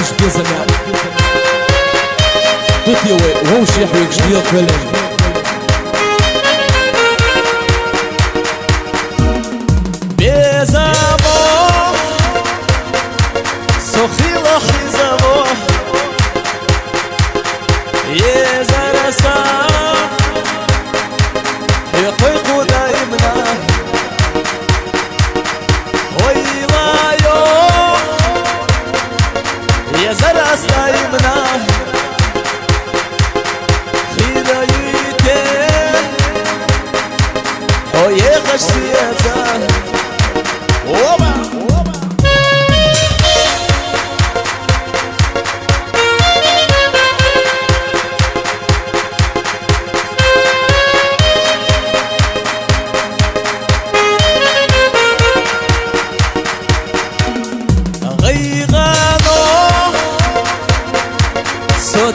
مش بيزمع توتي وهو شيح ويكشبيل كلهم بيزامو سخيلة حزامو يزرسا يقيق دايمنا ويلايو يزرس دايمنا خيلايته ويغش سيازا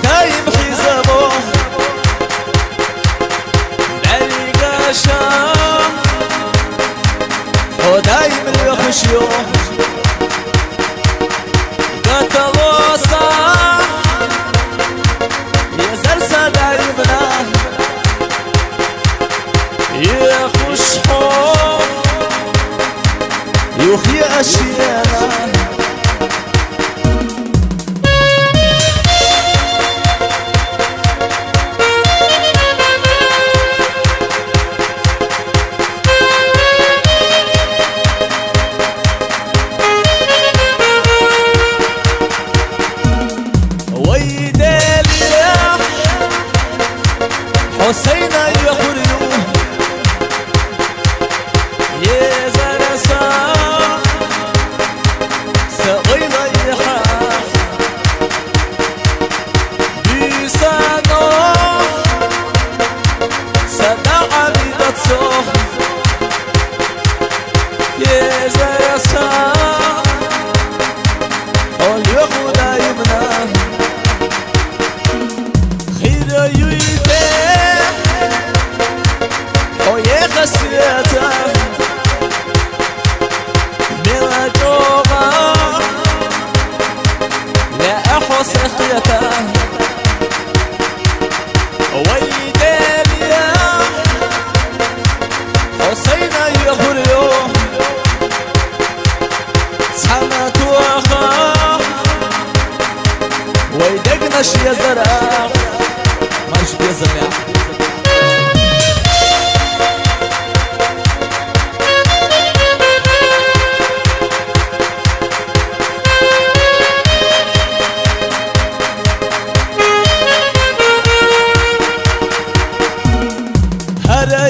دايم حزامو بريقاشا ودايم اليخشيو قتلوسا يزرسا دايمنا يخشحو يخي أشيانا حسين يخريو يزرسا سغيلا يحاح بيسانو سدع عبيدتسو يزرسا قول يخودا يمنا خير يويبه خسيته بلا جوغا لا أحوص أخيته ويداليا حسين يخريو سحمت وخا ويدقنش يا زرع مش بيزمع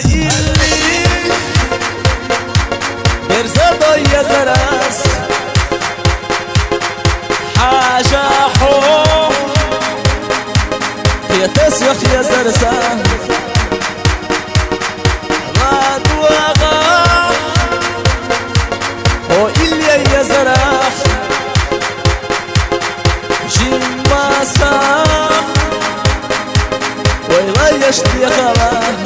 إلي برزادو يزرس حاجة حو يتسوخ يزرسا غادوغا هو إلي يزرح جماسا ويلا يشتي خلاص